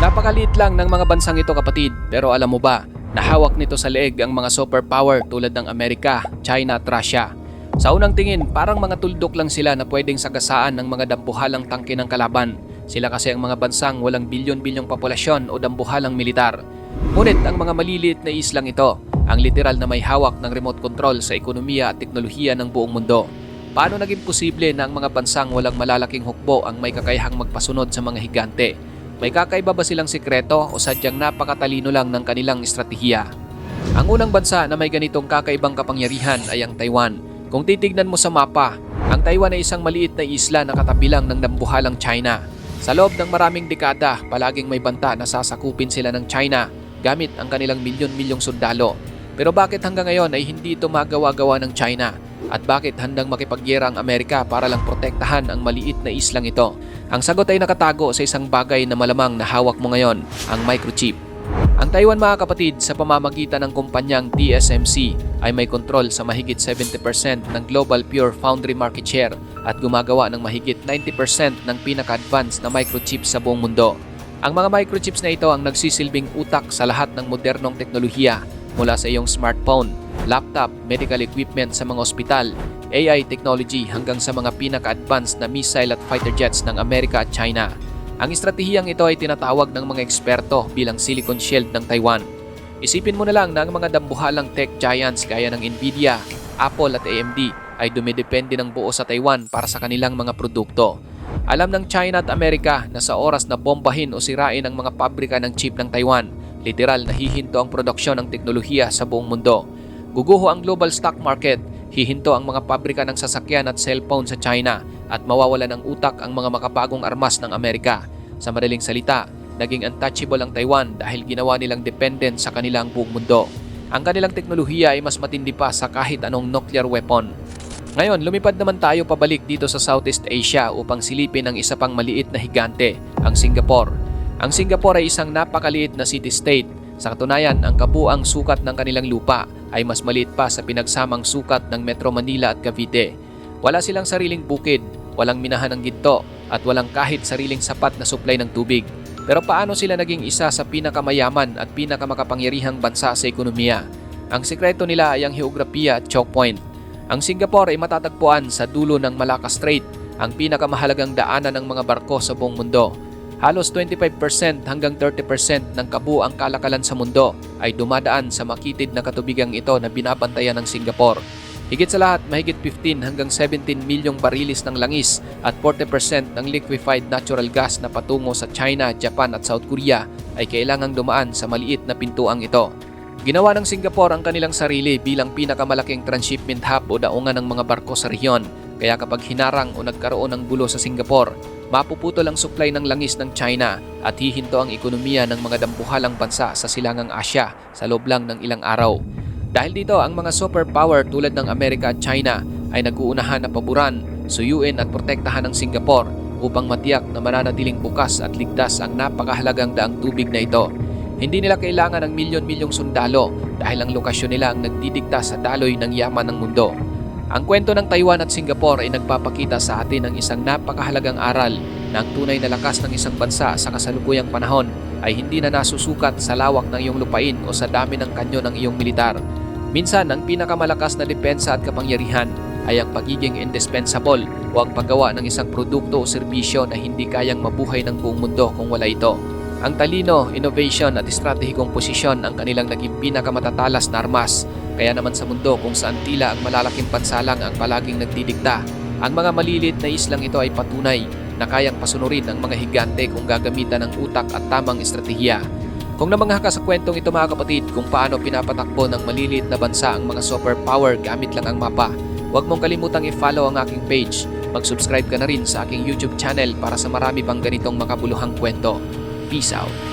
Napakaliit lang ng mga bansang ito kapatid, pero alam mo ba, nahawak nito sa leeg ang mga superpower tulad ng Amerika, China at Russia. Sa unang tingin, parang mga tuldok lang sila na pwedeng sagasaan ng mga dambuhalang tangke ng kalaban. Sila kasi ang mga bansang walang bilyon-bilyong populasyon o dambuhalang militar. Ngunit ang mga maliliit na islang ito, ang literal na may hawak ng remote control sa ekonomiya at teknolohiya ng buong mundo. Paano naging posible na ang mga bansang walang malalaking hukbo ang may kakayahang magpasunod sa mga higante? May kakaiba ba silang sikreto o sadyang napakatalino lang ng kanilang estratehiya? Ang unang bansa na may ganitong kakaibang kapangyarihan ay ang Taiwan. Kung titignan mo sa mapa, ang Taiwan ay isang maliit na isla na katabi lang ng dambuhalang China. Sa loob ng maraming dekada, palaging may banta na sasakupin sila ng China gamit ang kanilang milyon-milyong sundalo. Pero bakit hanggang ngayon ay hindi ito magawa-gawa ng China? At bakit handang makipagyera ang Amerika para lang protektahan ang maliit na islang ito? Ang sagot ay nakatago sa isang bagay na malamang na hawak mo ngayon, ang microchip. Ang Taiwan mga kapatid sa pamamagitan ng kumpanyang TSMC ay may kontrol sa mahigit 70% ng global pure foundry market share at gumagawa ng mahigit 90% ng pinaka-advanced na microchip sa buong mundo. Ang mga microchips na ito ang nagsisilbing utak sa lahat ng modernong teknolohiya mula sa iyong smartphone, laptop, medical equipment sa mga ospital, AI technology hanggang sa mga pinaka-advanced na missile at fighter jets ng Amerika at China. Ang estratehiyang ito ay tinatawag ng mga eksperto bilang Silicon Shield ng Taiwan. Isipin mo na lang na ang mga dambuhalang tech giants gaya ng Nvidia, Apple at AMD ay dumidepende ng buo sa Taiwan para sa kanilang mga produkto. Alam ng China at Amerika na sa oras na bombahin o sirain ang mga pabrika ng chip ng Taiwan, literal na hihinto ang produksyon ng teknolohiya sa buong mundo. Guguho ang global stock market, hihinto ang mga pabrika ng sasakyan at cellphone sa China at mawawalan ng utak ang mga makabagong armas ng Amerika. Sa madaling salita, naging untouchable ang Taiwan dahil ginawa nilang dependent sa kanilang buong mundo. Ang kanilang teknolohiya ay mas matindi pa sa kahit anong nuclear weapon. Ngayon, lumipad naman tayo pabalik dito sa Southeast Asia upang silipin ang isa pang maliit na higante, ang Singapore. Ang Singapore ay isang napakaliit na city-state. Sa katunayan, ang kabuang sukat ng kanilang lupa ay mas maliit pa sa pinagsamang sukat ng Metro Manila at Cavite. Wala silang sariling bukid, walang minahan ng ginto, at walang kahit sariling sapat na supply ng tubig. Pero paano sila naging isa sa pinakamayaman at pinakamakapangyarihang bansa sa ekonomiya? Ang sikreto nila ay ang heograpiya at choke point. Ang Singapore ay matatagpuan sa dulo ng Malacca Strait, ang pinakamahalagang daanan ng mga barko sa buong mundo. Halos 25% hanggang 30% ng kabuang kalakalan sa mundo ay dumadaan sa makitid na katubigang ito na binabantayan ng Singapore. Higit sa lahat, mahigit 15 hanggang 17 milyong barilis ng langis at 40% ng liquefied natural gas na patungo sa China, Japan at South Korea ay kailangang dumaan sa maliit na pintuang ito. Ginawa ng Singapore ang kanilang sarili bilang pinakamalaking transshipment hub o daungan ng mga barko sa rehiyon. Kaya kapag hinarang o nagkaroon ng gulo sa Singapore, mapuputol ang supply ng langis ng China at hihinto ang ekonomiya ng mga dambuhalang bansa sa silangang Asya sa loob lang ng ilang araw. Dahil dito, ang mga superpower tulad ng Amerika at China ay nag-uunahan na paboran, suyuin at protektahan ng Singapore upang matiyak na mananatiling bukas at ligtas ang napakahalagang daang tubig na ito. Hindi nila kailangan ng milyon-milyong sundalo dahil ang lokasyon nila ang nagdidikta sa daloy ng yaman ng mundo. Ang kwento ng Taiwan at Singapore ay nagpapakita sa atin ng isang napakahalagang aral na ang tunay na lakas ng isang bansa sa kasalukuyang panahon ay hindi na nasusukat sa lawak ng iyong lupain o sa dami ng kanyo ng iyong militar. Minsan, ang pinakamalakas na depensa at kapangyarihan ay ang pagiging indispensable o ang paggawa ng isang produkto o serbisyo na hindi kayang mabuhay ng buong mundo kung wala ito. Ang talino, innovation at estratehikong posisyon ang kanilang naging pinakamatatalas na armas. Kaya naman sa mundo kung saan tila ang malalaking bansalang ang palaging nagdidikta, ang mga maliliit na islang ito ay patunay na kayang pasunurin ang mga higante kung gagamitan ng utak at tamang estratehiya. Kung namangha ka sa kwentong ito mga kapatid kung paano pinapatakbo ng maliliit na bansa ang mga superpower gamit lang ang mapa, huwag mong kalimutang i-follow ang aking page. Mag-subscribe ka na rin sa aking YouTube channel para sa marami pang ganitong makabuluhang kwento. Peace out!